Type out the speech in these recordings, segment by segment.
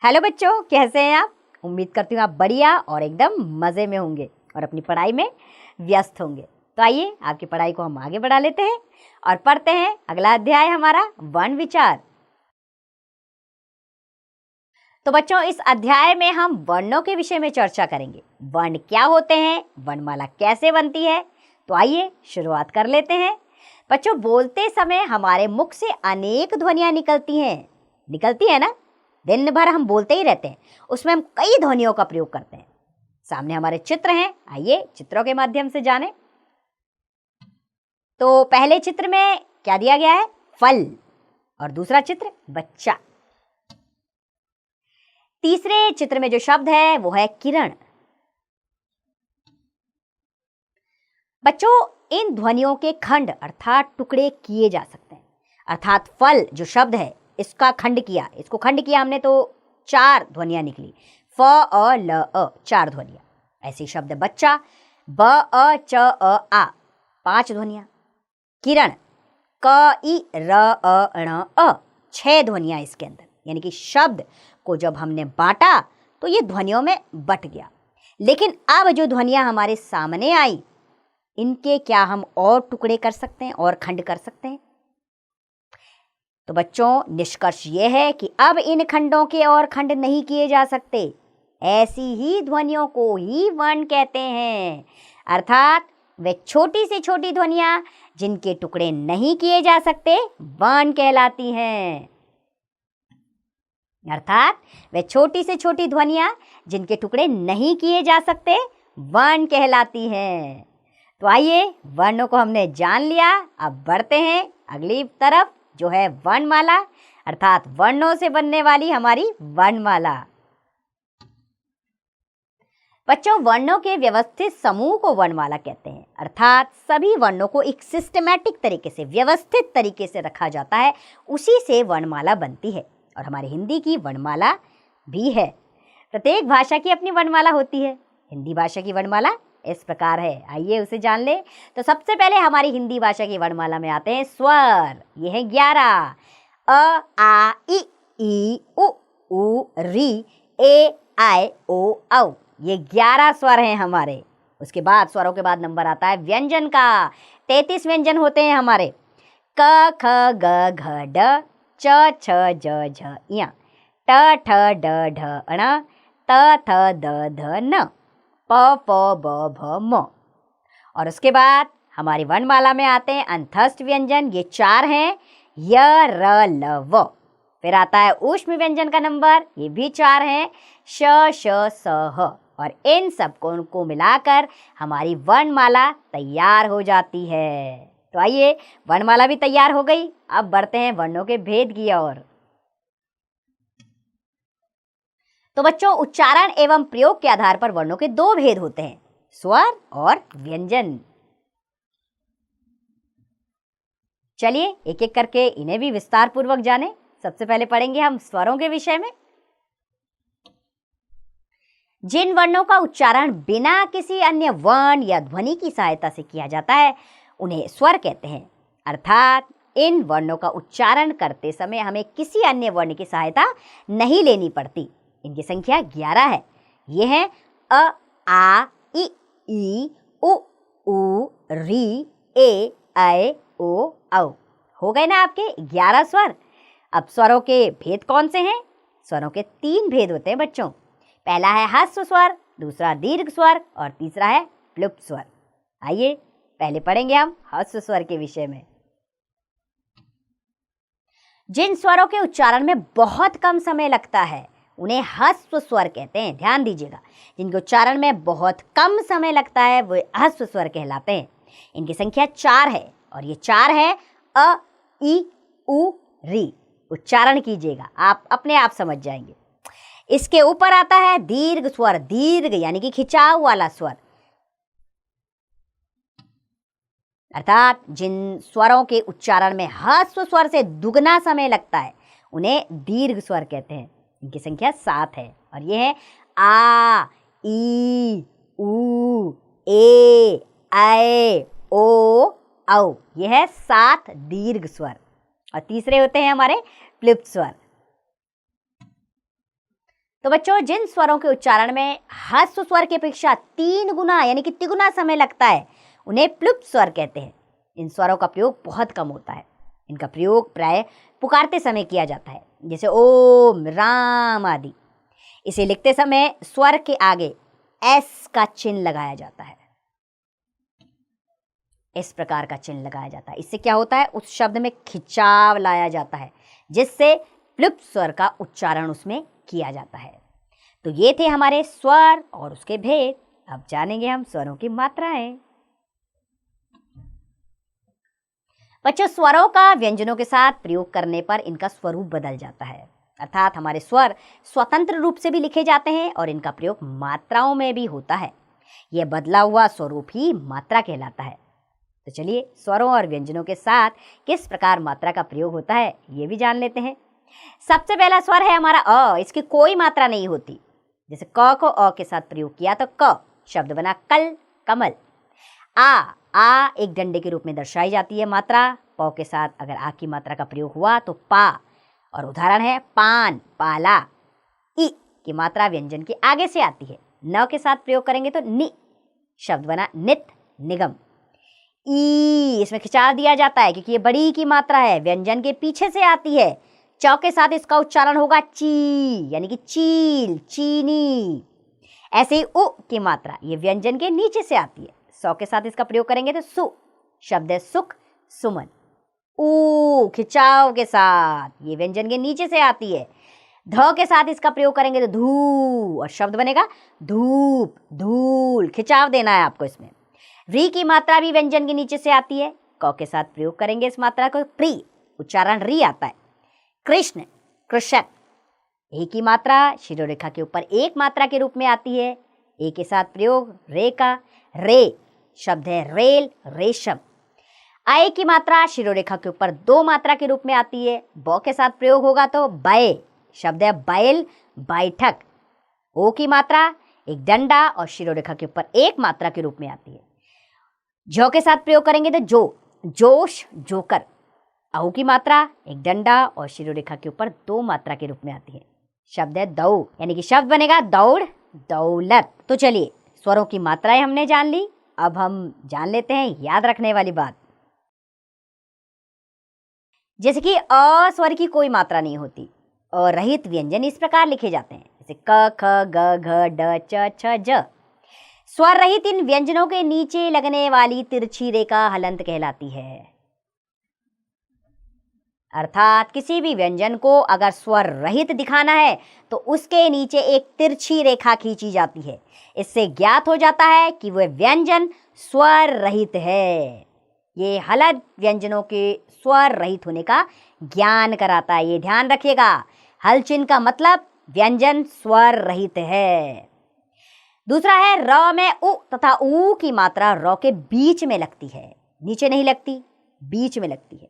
Hello बच्चों, कैसे हैं आप। उम्मीद करती हूँ आप बढ़िया और एकदम मज़े में होंगे और अपनी पढ़ाई में व्यस्त होंगे। तो आइए आपकी पढ़ाई को हम आगे बढ़ा लेते हैं और पढ़ते हैं अगला अध्याय हमारा वर्ण विचार। तो बच्चों, इस अध्याय में हम वर्णों के विषय में चर्चा करेंगे। वर्ण क्या होते हैं, वर्णमाला कैसे बनती है। तो आइए शुरुआत कर लेते हैं। बच्चों, बोलते समय हमारे मुख से अनेक ध्वनियाँ निकलती है ना। दिन भर हम बोलते ही रहते हैं, उसमें हम कई ध्वनियों का प्रयोग करते हैं। सामने हमारे चित्र हैं, आइए चित्रों के माध्यम से जानें। तो पहले चित्र में क्या दिया गया है, फल, और दूसरा चित्र बच्चा। तीसरे चित्र में जो शब्द है वो है किरण। बच्चों, इन ध्वनियों के खंड अर्थात टुकड़े किए जा सकते हैं। अर्थात फल जो शब्द है इसका खंड किया, इसको खंड किया हमने तो 4 ध्वनियां निकली, फ अ ल अ, 4 ध्वनियां। ऐसे शब्द बच्चा, ब अ च अ आ, 5 ध्वनियां। किरण, क इ र अ ण अ, 6 ध्वनियां इसके अंदर। यानी कि शब्द को जब हमने बांटा तो ये ध्वनियों में बट गया। लेकिन अब जो ध्वनियां हमारे सामने आई, इनके क्या हम और टुकड़े कर सकते हैं और खंड कर सकते हैं। तो बच्चों, निष्कर्ष ये है कि अब इन खंडों के और खंड नहीं किए जा सकते। ऐसी ही ध्वनियों को ही वर्ण कहते हैं। अर्थात वे छोटी से छोटी ध्वनियां जिनके टुकड़े नहीं किए जा सकते वर्ण कहलाती हैं। अर्थात वे छोटी से छोटी ध्वनियां जिनके टुकड़े नहीं किए जा सकते वर्ण कहलाती हैं। तो आइए, वर्णों को हमने जान लिया, अब बढ़ते हैं अगली तरफ जो है वर्णमाला, अर्थात वर्णों से बनने वाली हमारी वर्णमाला। बच्चों, वर्णों के व्यवस्थित समूह को वर्णमाला कहते हैं। अर्थात सभी वर्णों को एक सिस्टमैटिक तरीके से, व्यवस्थित तरीके से रखा जाता है, उसी से वर्णमाला बनती है। और हमारी हिंदी की वर्णमाला भी है। प्रत्येक भाषा की अपनी वर्णमाला होती है। हिंदी भाषा की वर्णमाला इस प्रकार है, आइए उसे जान ले। तो सबसे पहले हमारी हिंदी भाषा की वर्णमाला में आते हैं स्वर। ये है 11, अ आ इ ई उ री ए आई ओ औ। ये 11 स्वर हैं हमारे। उसके बाद स्वरों के बाद नंबर आता है व्यंजन का। 33 व्यंजन होते हैं हमारे। क ख ग घ ड च छ ज झ ञ, ट ठ ड ढ ण, त थ द ध न, प फ ब भ म। और उसके बाद हमारी वर्णमाला में आते हैं अंतस्थ व्यंजन। ये 4 हैं, य र ल व। फिर आता है ऊष्म व्यंजन का नंबर, ये भी 4 हैं, श श स ह। और इन सब को मिलाकर हमारी वर्णमाला तैयार हो जाती है। तो आइए, वर्णमाला भी तैयार हो गई, अब बढ़ते हैं वर्णों के भेद की ओर। तो बच्चों, उच्चारण एवं प्रयोग के आधार पर वर्णों के 2 भेद होते हैं, स्वर और व्यंजन। चलिए एक एक करके इन्हें भी विस्तार पूर्वक जानें। सबसे पहले पढ़ेंगे हम स्वरों के विषय में। जिन वर्णों का उच्चारण बिना किसी अन्य वर्ण या ध्वनि की सहायता से किया जाता है उन्हें स्वर कहते हैं। अर्थात इन वर्णों का उच्चारण करते समय हमें किसी अन्य वर्ण की सहायता नहीं लेनी पड़ती। इनकी संख्या 11 है। ये है अ आ इ ई उ री ए ऐ ओ औ। हो गए ना आपके 11 स्वर। अब स्वरों के भेद कौन से हैं? स्वरों के 3 भेद होते हैं बच्चों। पहला है ह्रस्व स्वर, दूसरा दीर्घ स्वर और तीसरा है प्लुप्त स्वर। आइए पहले पढ़ेंगे हम ह्रस्व स्वर के विषय में। जिन स्वरों के उच्चारण में बहुत कम समय लगता है उन्हें ह्रस्व स्वर कहते हैं। ध्यान दीजिएगा, जिनके उच्चारण में बहुत कम समय लगता है वो ह्रस्व स्वर कहलाते हैं। इनकी संख्या 4 है और ये 4 है अ इ उ री। उच्चारण कीजिएगा, आप अपने आप समझ जाएंगे। इसके ऊपर आता है दीर्घ स्वर, दीर्घ यानी कि खिंचाव वाला स्वर। अर्थात जिन स्वरों के उच्चारण में ह्रस्व स्वर से दुगना समय लगता है उन्हें दीर्घ स्वर कहते हैं। इनकी संख्या 7 है और ये है आ ई उ ए ऐ ओ औ। ये है 7 दीर्घ स्वर। और तीसरे होते हैं हमारे प्लुप्त स्वर। तो बच्चों, जिन स्वरों के उच्चारण में ह्रस्व स्वर की अपेक्षा 3 गुना यानी कि तिगुना समय लगता है, उन्हें प्लुप्त स्वर कहते हैं। इन स्वरों का प्रयोग बहुत कम होता है। इनका प्रयोग प्राय पुकारते समय किया जाता है, जैसे ओम, राम आदि। इसे लिखते समय स्वर के आगे एस का चिन्ह लगाया जाता है। इस प्रकार का चिन्ह लगाया जाता है। इससे क्या होता है, उस शब्द में खिंचाव लाया जाता है, जिससे प्लुप्त स्वर का उच्चारण उसमें किया जाता है। तो ये थे हमारे स्वर और उसके भेद। अब जानेंगे हम स्वरों की मात्राएं। बच्चों, स्वरों का व्यंजनों के साथ प्रयोग करने पर इनका स्वरूप बदल जाता है, अर्थात हमारे स्वर स्वतंत्र रूप से भी लिखे जाते हैं और इनका प्रयोग मात्राओं में भी होता है। यह बदला हुआ स्वरूप ही मात्रा कहलाता है। तो चलिए, स्वरों और व्यंजनों के साथ किस प्रकार मात्रा का प्रयोग होता है, ये भी जान लेते हैं। सबसे पहला स्वर है हमारा अ। इसकी कोई मात्रा नहीं होती। जैसे क को अ के साथ प्रयोग किया तो क शब्द बना कल, कमल। आ एक डंडे के रूप में दर्शाई जाती है मात्रा। प के साथ अगर आ की मात्रा का प्रयोग हुआ तो पा, और उदाहरण है पान, पाला। ई की मात्रा व्यंजन के आगे से आती है। न के साथ प्रयोग करेंगे तो नि, शब्द बना नित, निगम। ई इसमें खिंचाव दिया जाता है क्योंकि ये बड़ी की मात्रा है, व्यंजन के पीछे से आती है। च के साथ इसका उच्चारण होगा ची, यानी कि चील, चीनी। ऐसे ही उ की मात्रा ये व्यंजन के नीचे से आती है। सौ के साथ इसका प्रयोग करेंगे तो सु, शब्द है सुख, सुमन। ऊ खिंचाव के साथ ये व्यंजन के नीचे से आती है। ध के साथ इसका प्रयोग करेंगे तो धू, और शब्द बनेगा धूप, धूल। खिंचाव देना है आपको इसमें। री की मात्रा भी व्यंजन के नीचे से आती है। क के साथ प्रयोग करेंगे इस मात्रा को प्री, उच्चारण री आता है। कृष्ण, कृषक। ए की मात्रा शिरोरेखा के ऊपर एक मात्रा के रूप में आती है। ए के साथ प्रयोग रे का, रे, शब्द है रेल, रेशम। आय की मात्रा शिरोरेखा के ऊपर 2 मात्रा के रूप में आती है। ब के साथ प्रयोग होगा तो बय, शब्द है बैल, बैठक। ओ की मात्रा एक डंडा और शिरोरेखा के ऊपर 1 मात्रा के रूप में आती है। जो के साथ प्रयोग करेंगे तो जो, जोश, जोकर। अहू की मात्रा एक डंडा और शिरोरेखा के ऊपर 2 मात्रा के रूप में आती है। शब्द है दौड़, यानी कि शब्द बनेगा दौड़, दौलत। तो चलिए, स्वरों की मात्राएं हमने जान ली। अब हम जान लेते हैं याद रखने वाली बात। जैसे कि अ स्वर की कोई मात्रा नहीं होती। रहित व्यंजन इस प्रकार लिखे जाते हैं, जैसे क, ख, ग, घ, ड, च, छ, ज। स्वर रहित इन व्यंजनों के नीचे लगने वाली तिरछी रेखा हलंत कहलाती है। अर्थात किसी भी व्यंजन को अगर स्वर रहित दिखाना है तो उसके नीचे एक तिरछी रेखा खींची जाती है। इससे ज्ञात हो जाता है कि वह व्यंजन स्वर रहित है। ये हलंत व्यंजनों के स्वर रहित होने का ज्ञान कराता है। ये ध्यान रखिएगा, हल चिन्ह का मतलब व्यंजन स्वर रहित है। दूसरा है र में उ तथा ऊ की मात्रा र के बीच में लगती है, नीचे नहीं लगती, बीच में लगती है।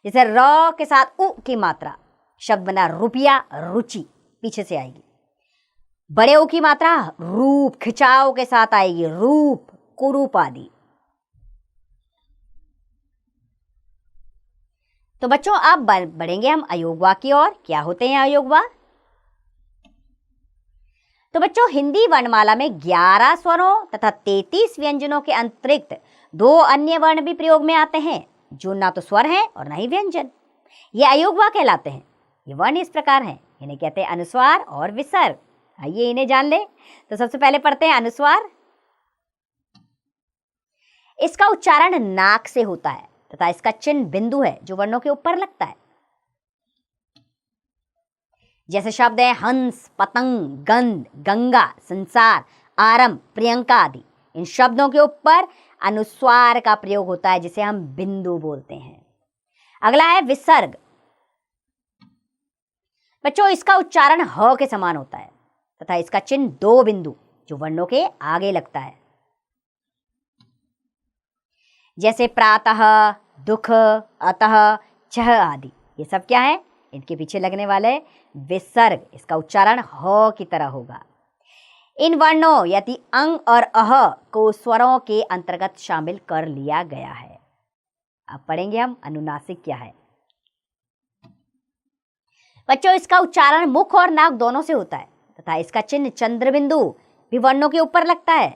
जैसे र के साथ उ की मात्रा, शब्द बना रुपया, रुचि, पीछे से आएगी। बड़े ऊ की मात्रा रूप, खिंचाव के साथ आएगी, रूप, कुरूप आदि। तो बच्चों, अब बढ़ेंगे हम अयोगवा की ओर। क्या होते हैं अयोगवा? तो बच्चों, हिंदी वर्णमाला में 11 स्वरों तथा 33 व्यंजनों के अतिरिक्त 2 अन्य वर्ण भी प्रयोग में आते हैं, जो ना तो स्वर हैं और ना ही व्यंजन। ये अयोगवा कहलाते हैं। ये वर्ण इस प्रकार हैं, इन्हें कहते हैं अनुस्वार और विसर्ग। आइए इन्हें जान ले। तो सबसे पहले पढ़ते हैं अनुस्वार। इसका उच्चारण नाक से होता है तथा इसका चिन्ह बिंदु है जो वर्णों के ऊपर लगता है। जैसे शब्द है हंस, पतंग, गंध, गंगा, संसार, आरंभ, प्रियंका आदि। इन शब्दों के ऊपर अनुस्वार का प्रयोग होता है, जिसे हम बिंदु बोलते हैं। अगला है विसर्ग। बच्चों, इसका उच्चारण ह के समान होता है तथा इसका चिन्ह 2 बिंदु जो वर्णों के आगे लगता है। जैसे प्रातः, दुख, अतः, छह आदि। ये सब क्या है? इनके पीछे लगने वाले विसर्ग। इसका उच्चारण ह की तरह होगा। इन वर्णों यदि अंग और अह को स्वरों के अंतर्गत शामिल कर लिया गया है। अब पढ़ेंगे हम अनुनासिक क्या है। बच्चों, इसका उच्चारण मुख और नाक दोनों से होता है तथा इसका चिन्ह चंद्र बिंदु भी वर्णों के ऊपर लगता है।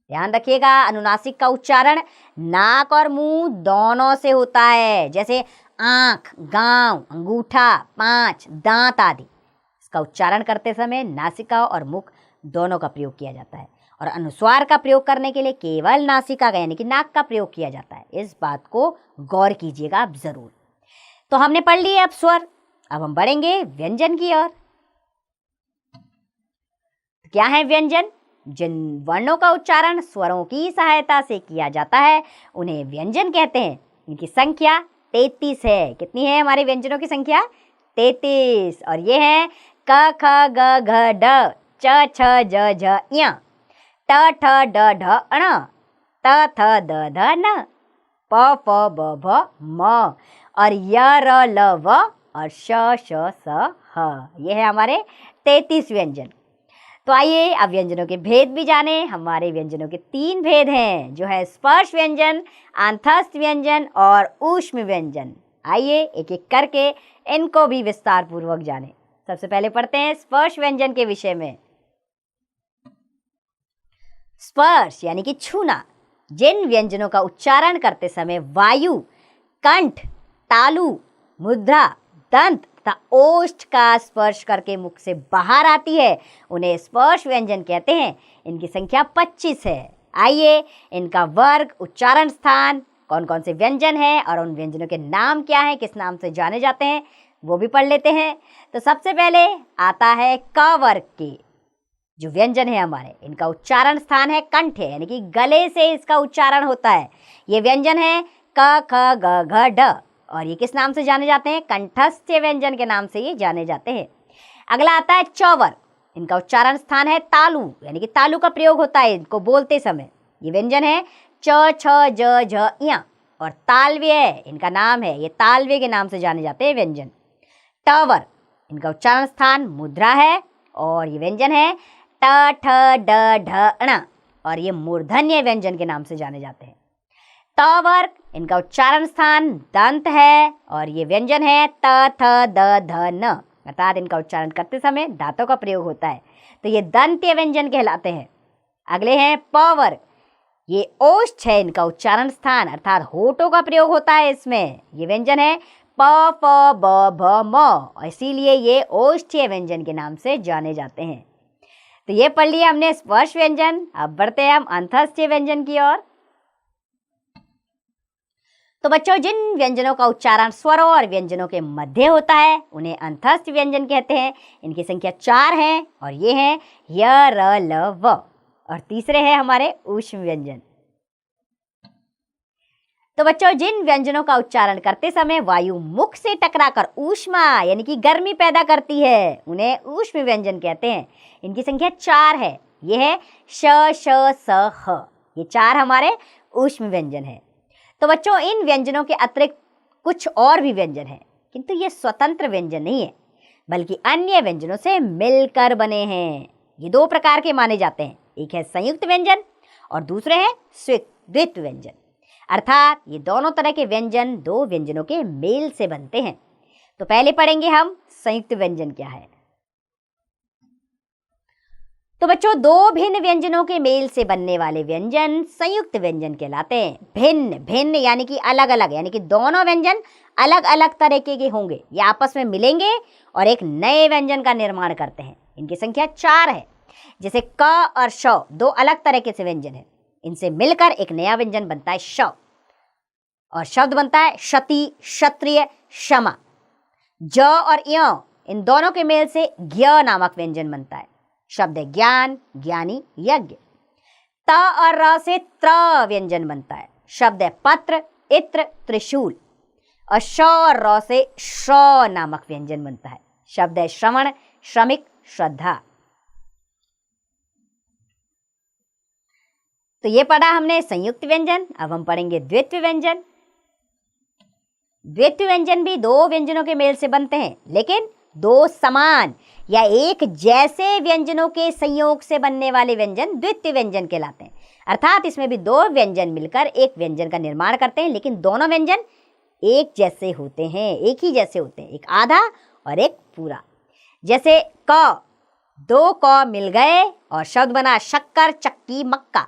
ध्यान रखिएगा, अनुनासिक का उच्चारण नाक और मुंह दोनों से होता है, जैसे आंख, गांव, अंगूठा, पांच, दांत आदि। इसका उच्चारण करते समय नासिका और मुख दोनों का प्रयोग किया जाता है और अनुस्वार का प्रयोग करने के लिए केवल नासिका का यानी कि नाक का प्रयोग किया जाता है। इस बात को गौर कीजिएगा आप जरूर। तो हमने पढ़ लिए अब स्वर, अब हम बढ़ेंगे व्यंजन की ओर। क्या है व्यंजन? जिन वर्णों का उच्चारण स्वरों की सहायता से किया जाता है उन्हें व्यंजन कहते हैं। इनकी संख्या 33 है। कितनी है हमारे व्यंजनों की संख्या? 33। और ये है क ख ग घ ढ च छ ज झ ञ, ट ठ ड ढ ण, त थ द ध न, प फ ब भ म, और य र ल व और श श स ह। ये है हमारे 33 व्यंजन। तो आइए अब व्यंजनों के भेद भी जाने। हमारे व्यंजनों के 3 भेद हैं, जो है स्पर्श व्यंजन, अंतस्थ व्यंजन और ऊष्म व्यंजन। आइए एक एक करके इनको भी विस्तार पूर्वक जाने। सबसे पहले पढ़ते हैं स्पर्श व्यंजन के विषय में। स्पर्श यानी कि छूना, जिन व्यंजनों का उच्चारण करते समय वायु कंठ, तालु, मुद्रा, दंत तथा ओष्ठ का स्पर्श करके मुख से बाहर आती है उन्हें स्पर्श व्यंजन कहते हैं। इनकी संख्या 25 है। आइए इनका वर्ग, उच्चारण स्थान, कौन कौन से व्यंजन हैं और उन व्यंजनों के नाम क्या हैं, किस नाम से जाने जाते हैं, वो भी पढ़ लेते हैं। तो सबसे पहले आता है क वर्ग के जो व्यंजन है हमारे। इनका उच्चारण स्थान है कंठ है, यानी कि गले से इसका उच्चारण होता है। ये व्यंजन है क ख ग घ ढ और ये किस नाम से जाने जाते हैं? कंठस्थ व्यंजन के नाम से ये जाने जाते हैं। अगला आता है च वर्ग। इनका उच्चारण स्थान है तालु, यानी कि तालु का प्रयोग होता है इनको बोलते समय। ये व्यंजन है च छ ज झ ञ और तालव्य इनका नाम है, ये तालव्य के नाम से जाने जाते हैं व्यंजन। ट वर्ग। इनका उच्चारण स्थान मुद्रा है और ये व्यंजन है ट ठ ड ढ ण और ये मूर्धन्य व्यंजन के नाम से जाने जाते हैं। त वर्ग। इनका उच्चारण स्थान दंत है और ये व्यंजन है त थ द ध न, अर्थात इनका उच्चारण करते समय दांतों का प्रयोग होता है, तो ये दंत्य व्यंजन कहलाते हैं। अगले हैं प वर्ग। ये ओष्ठ है इनका उच्चारण स्थान, अर्थात होठों का प्रयोग होता है इसमें। ये व्यंजन है प फ ब भ म और इसीलिए ये ओष्ठीय व्यंजन के नाम से जाने जाते हैं। तो ये पढ़ लिया हमने स्पर्श व्यंजन। अब बढ़ते हैं हम अंतस्थ व्यंजन की ओर। तो बच्चों, जिन व्यंजनों का उच्चारण स्वरों और व्यंजनों के मध्य होता है उन्हें अंतस्थ व्यंजन कहते हैं। इनकी संख्या 4 है और ये हैं य र ल व और तीसरे हैं हमारे ऊष्म व्यंजन। तो बच्चों, जिन व्यंजनों का उच्चारण करते समय वायु मुख से टकराकर ऊष्मा यानी कि गर्मी पैदा करती है उन्हें ऊष्म व्यंजन कहते हैं। इनकी संख्या 4 है। ये है श श स ह। ये 4 हमारे ऊष्म व्यंजन है। तो बच्चों, इन व्यंजनों के अतिरिक्त कुछ और भी व्यंजन हैं, किंतु ये स्वतंत्र व्यंजन नहीं है बल्कि अन्य व्यंजनों से मिलकर बने हैं। ये 2 प्रकार के माने जाते हैं, एक है संयुक्त व्यंजन और दूसरे है द्वित्व व्यंजन। अर्थात ये दोनों तरह के व्यंजन 2 व्यंजनों के मेल से बनते हैं। तो पहले पढ़ेंगे हम संयुक्त व्यंजन क्या है। तो बच्चों, 2 भिन्न व्यंजनों के मेल से बनने वाले व्यंजन संयुक्त व्यंजन कहलाते हैं। भिन्न भिन्न यानी कि अलग अलग, यानी कि दोनों व्यंजन अलग अलग तरीके के होंगे, ये आपस में मिलेंगे और एक नए व्यंजन का निर्माण करते हैं। इनकी संख्या 4 है। जैसे क और श 2 अलग तरीके से व्यंजन है, इनसे मिलकर एक नया व्यंजन बनता है श और शब्द बनता है क्षति, क्षत्रिय, क्षमा। ज और य इन दोनों के मेल से ज्ञ नामक व्यंजन बनता है, शब्द है ज्ञान, ज्ञानी, यज्ञ। त और र से त्र व्यंजन बनता है, शब्द है पत्र, इत्र, त्रिशूल। और श और र से श्र नामक व्यंजन बनता है, शब्द है श्रवण, श्रमिक, श्रद्धा। तो ये पढ़ा हमने संयुक्त व्यंजन। अब हम पढ़ेंगे द्वित्व व्यंजन। द्वित्व व्यंजन भी 2 व्यंजनों के मेल से बनते हैं, लेकिन 2 समान या एक जैसे व्यंजनों के संयोग से बनने वाले व्यंजन द्वित्व व्यंजन कहलाते हैं। अर्थात इसमें भी 2 व्यंजन मिलकर एक व्यंजन का निर्माण करते हैं, लेकिन दोनों व्यंजन एक जैसे होते हैं, एक ही जैसे होते हैं, एक आधा और एक पूरा। जैसे क, दो क मिल गए और शब्द बना शक्कर, चक्की, मक्का।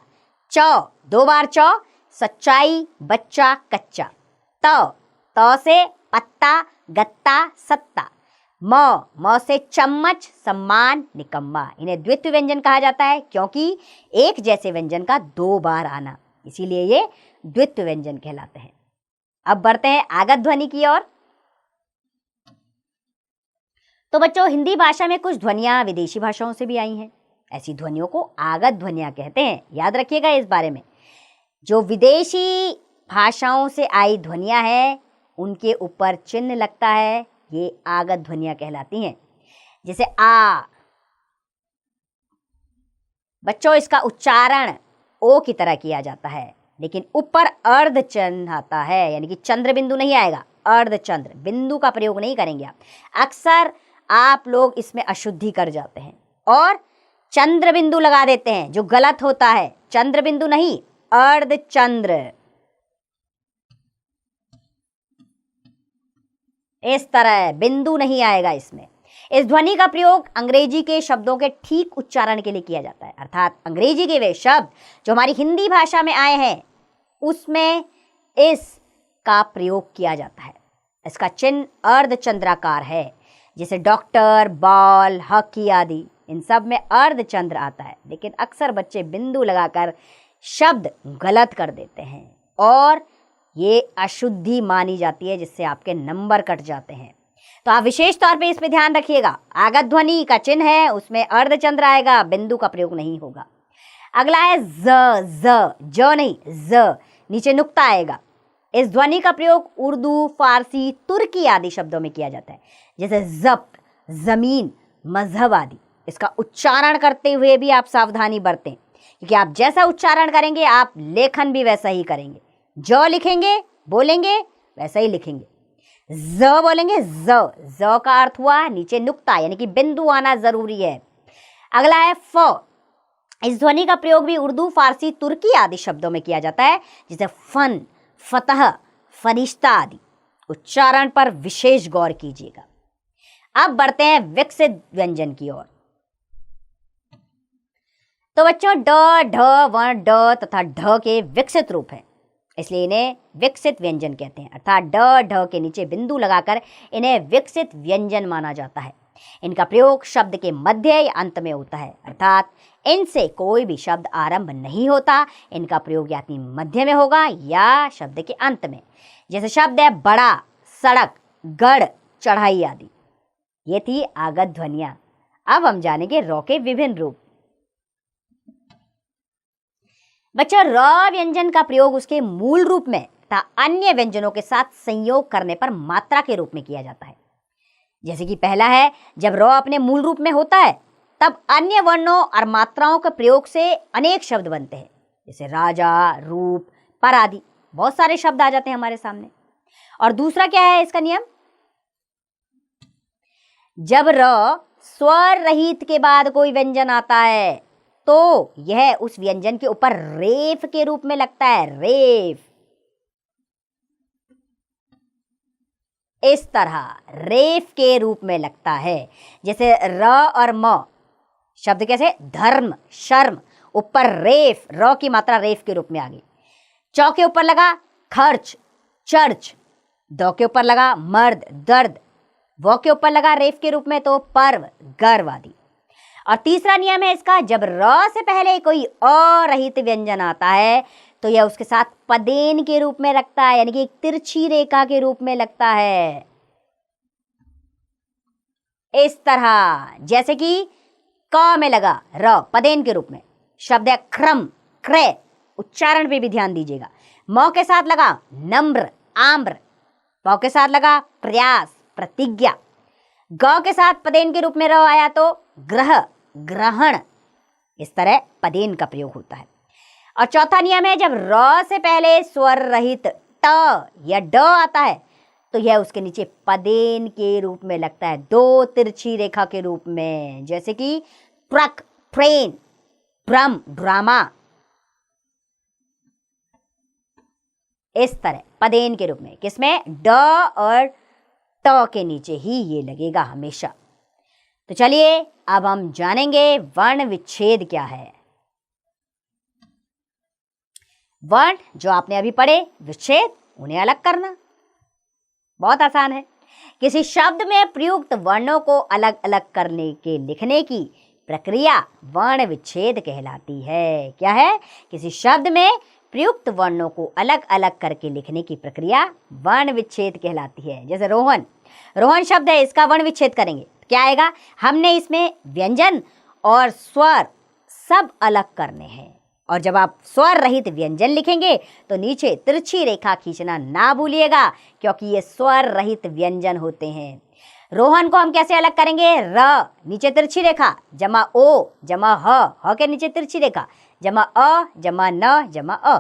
च, दो बार च, सच्चाई, बच्चा, कच्चा। त से पत्ता, गत्ता, सत्ता। म से चम्मच, सम्मान, निकम्मा। इन्हें द्वित्व व्यंजन कहा जाता है क्योंकि एक जैसे व्यंजन का दो बार आना, इसीलिए ये द्वित्व व्यंजन कहलाते हैं। अब बढ़ते हैं आगत ध्वनि की ओर। तो बच्चों, हिंदी भाषा में कुछ ध्वनियां विदेशी भाषाओं से भी आई हैं। ऐसी ध्वनियों को आगत ध्वनियां कहते हैं। याद रखिएगा इस बारे में। जो विदेशी भाषाओं से आई ध्वनियां हैं, उनके ऊपर चिन्ह लगता है, ये आगत ध्वनियां कहलाती हैं। जैसे आ, बच्चों इसका उच्चारण ओ की तरह किया जाता है, लेकिन ऊपर अर्ध चिन्ह आता है, यानी कि चंद्र बिंदु नहीं आएगा, अर्ध चंद्र बिंदु का प्रयोग नहीं करेंगे आप। अक्सर आप लोग इसमें अशुद्धि कर जाते हैं और चंद्र बिंदु लगा देते हैं, जो गलत होता है। चंद्र बिंदु नहीं, अर्ध चंद्र। इस तरह बिंदु नहीं आएगा इसमें। इस ध्वनि का प्रयोग अंग्रेजी के शब्दों के ठीक उच्चारण के लिए किया जाता है, अर्थात अंग्रेजी के वे शब्द जो हमारी हिंदी भाषा में आए हैं, उसमें इसका प्रयोग किया जाता है। इसका चिन्ह अर्धचंद्राकार है, जैसे डॉक्टर, बॉल, हॉकी आदि। इन सब में अर्धचंद्र आता है, लेकिन अक्सर बच्चे बिंदु लगाकर शब्द गलत कर देते हैं और ये अशुद्धि मानी जाती है, जिससे आपके नंबर कट जाते हैं। तो आप विशेष तौर पे इस पे ध्यान रखिएगा। आगत ध्वनि का चिन्ह है, उसमें अर्धचंद्र आएगा, बिंदु का प्रयोग नहीं होगा। अगला है ज नहीं, ज, नीचे नुक्ता आएगा। इस ध्वनि का प्रयोग उर्दू, फारसी, तुर्की आदि शब्दों में किया जाता है, जैसे जब्त, जमीन, मजहब आदि। इसका उच्चारण करते हुए भी आप सावधानी बरतें, क्योंकि आप जैसा उच्चारण करेंगे आप लेखन भी वैसा ही करेंगे। ज लिखेंगे, बोलेंगे, वैसा ही लिखेंगे। ज बोलेंगे, ज का अर्थ हुआ नीचे नुक्ता, यानी कि बिंदु आना जरूरी है। अगला है फ। इस ध्वनि का प्रयोग भी उर्दू, फारसी, तुर्की आदि शब्दों में किया जाता है, जैसे फन, फतह, फरिश्ता आदि। उच्चारण पर विशेष गौर कीजिएगा। अब बढ़ते हैं विकसित व्यंजन की ओर। तो बच्चों, ड, ढ, वर्ण ड तथा ढ के विकसित रूप हैं, इसलिए इन्हें विकसित व्यंजन कहते हैं, अर्थात ड, ढ के नीचे बिंदु लगाकर इन्हें विकसित व्यंजन माना जाता है। इनका प्रयोग शब्द के मध्य या अंत में होता है, अर्थात इनसे कोई भी शब्द आरंभ नहीं होता। इनका प्रयोग या मध्य में होगा या शब्द के अंत में। जैसे शब्द है बड़ा, सड़क, गढ़, चढ़ाई आदि। ये थी आगत ध्वनियां। अब हम जानेंगे र के विभिन्न रूप। बच्चों, र व्यंजन का प्रयोग उसके मूल रूप में तथा अन्य व्यंजनों के साथ संयोग करने पर मात्रा के रूप में किया जाता है। जैसे कि पहला है, जब र अपने मूल रूप में होता है तब अन्य वर्णों और मात्राओं के प्रयोग से अनेक शब्द बनते हैं, जैसे राजा, रूप, पर आदि। बहुत सारे शब्द आ जाते हैं हमारे सामने। और दूसरा क्या है इसका नियम, जब र स्वर रहित के बाद कोई व्यंजन आता है तो यह उस व्यंजन के ऊपर रेफ के रूप में लगता है, रेफ। इस तरह रेफ के रूप में लगता है। जैसे र और म शब्द कैसे, धर्म, शर्म, ऊपर रेफ, र की मात्रा रेफ के रूप में आ गई। चौ के ऊपर लगा खर्च, चर्च, द के ऊपर लगा मर्द, दर्द, व के ऊपर लगा रेफ के रूप में तो पर्व, गर्व आदि। और तीसरा नियम है इसका, जब र से पहले कोई अरहित व्यंजन आता है तो यह उसके साथ पदेन के रूप में लगता है, यानी कि एक तिरछी रेखा के रूप में लगता है। इस तरह, जैसे कि क में लगा र पदेन के रूप में, शब्द है क्रम, क्रय, उच्चारण पे भी ध्यान दीजिएगा। म के साथ लगा नम्र, आम्र, प के साथ लगा प्रयास, प्रतिज्ञा। ग के साथ पदेन के रूप में र आया तो ग्रह, ग्रहण। इस तरह पदेन का प्रयोग होता है। और चौथा नियम है, जब र से पहले स्वर रहित ट या ड आता है तो यह उसके नीचे पदेन के रूप में लगता है, दो तिरछी रेखा के रूप में, जैसे कि ट्रक, ट्रेन, ड्रम, ड्रामा। इस तरह पदेन के रूप में, किसमें, ड और ट के नीचे ही ये लगेगा हमेशा। तो चलिए अब हम जानेंगे वर्ण विच्छेद क्या है। वर्ण जो आपने अभी पढ़े, विच्छेद उन्हें अलग करना, बहुत आसान है। किसी शब्द में प्रयुक्त वर्णों को अलग अलग करने के लिखने की प्रक्रिया वर्ण विच्छेद कहलाती है। क्या है? किसी शब्द में प्रयुक्त वर्णों को अलग अलग करके लिखने की प्रक्रिया वर्ण विच्छेद कहलाती है। जैसे रोहन, रोहन शब्द है, इसका वर्ण विच्छेद करेंगे तो क्या आएगा? हमने इसमें व्यंजन और स्वर सब अलग करने हैं, और जब आप स्वर रहित व्यंजन लिखेंगे तो नीचे तिरछी रेखा खींचना ना भूलिएगा, क्योंकि ये स्वर रहित व्यंजन होते हैं। रोहन को हम कैसे अलग करेंगे? र नीचे तिरछी रेखा, जमा ओ जमा ह के नीचे तिरछी रेखा, जमा अ जमा न जमा अ।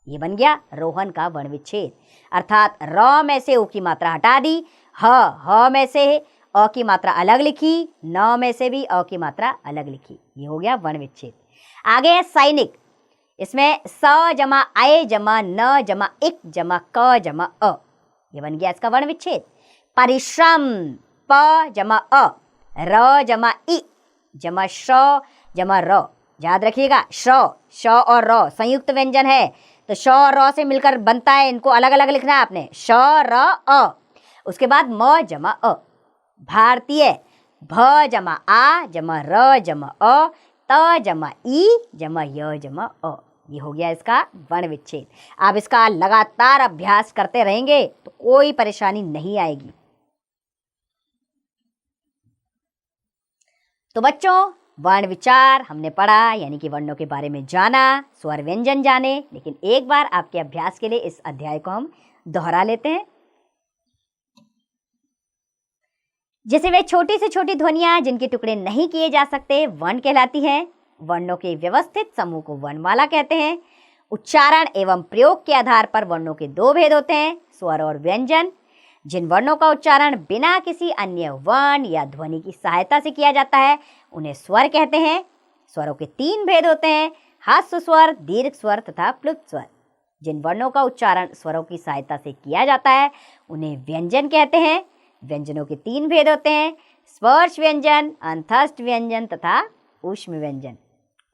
ये बन गया रोहन का वर्ण विच्छेद। अर्थात र में से ओ की मात्रा हटा दी, ह में से अ की मात्रा अलग लिखी, न में से भी अ की मात्रा अलग लिखी। ये हो गया वर्ण विच्छेद। आगे है सैनिक। इसमें स जमा आय जमा न जमा इक जमा क जमा अ। ये बन गया इसका वर्ण विच्छेद। परिश्रम, प जमा अ, र जमा इ जमा श जमा र। याद रखिएगा, श और र संयुक्त व्यंजन है, तो श और र से मिलकर बनता है, इनको अलग अलग लिखना है आपने, श र अ। उसके बाद म जमा अ। भारतीय, भ जमा आ जमा र जमा अ, त जमा ई जमा य जमा अ। ये हो गया इसका वर्ण विच्छेद। आप इसका लगातार अभ्यास करते रहेंगे तो कोई परेशानी नहीं आएगी। तो बच्चों, वर्ण विचार हमने पढ़ा, यानी कि वर्णों के बारे में जाना, स्वर व्यंजन जाने। लेकिन एक बार आपके अभ्यास के लिए इस अध्याय को हम दोहरा लेते हैं। जैसे वे छोटी से छोटी ध्वनियां जिनके टुकड़े नहीं किए जा सकते वर्ण कहलाती हैं। वर्णों के व्यवस्थित समूह को वर्णमाला कहते हैं। उच्चारण एवं प्रयोग के आधार पर वर्णों के दो भेद होते हैं, स्वर और व्यंजन। जिन वर्णों का उच्चारण बिना किसी अन्य वर्ण या ध्वनि की सहायता से किया जाता है उन्हें स्वर कहते हैं। स्वरों के तीन भेद होते हैं, ह्रस्व स्वर, दीर्घ स्वर तथा प्लुप्त स्वर। जिन वर्णों का उच्चारण स्वरों की सहायता से किया जाता है उन्हें व्यंजन कहते हैं। व्यंजनों के तीन भेद होते हैं, स्पर्श व्यंजन, अंतस्थ व्यंजन तथा ऊष्म व्यंजन।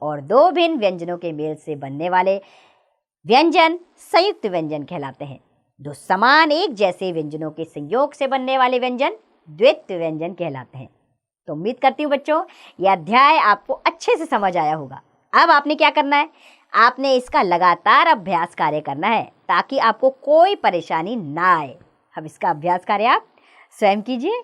और दो भिन्न व्यंजनों के मेल से बनने वाले व्यंजन संयुक्त व्यंजन कहलाते हैं। दो समान एक जैसे व्यंजनों के संयोग से बनने वाले व्यंजन द्वित्व व्यंजन कहलाते हैं। तो उम्मीद करती हूँ बच्चों यह अध्याय आपको अच्छे से समझ आया होगा। अब आपने क्या करना है? आपने इसका लगातार अभ्यास कार्य करना है ताकि आपको कोई परेशानी ना आए। अब इसका अभ्यास कार्य आप स्वयं कीजिए।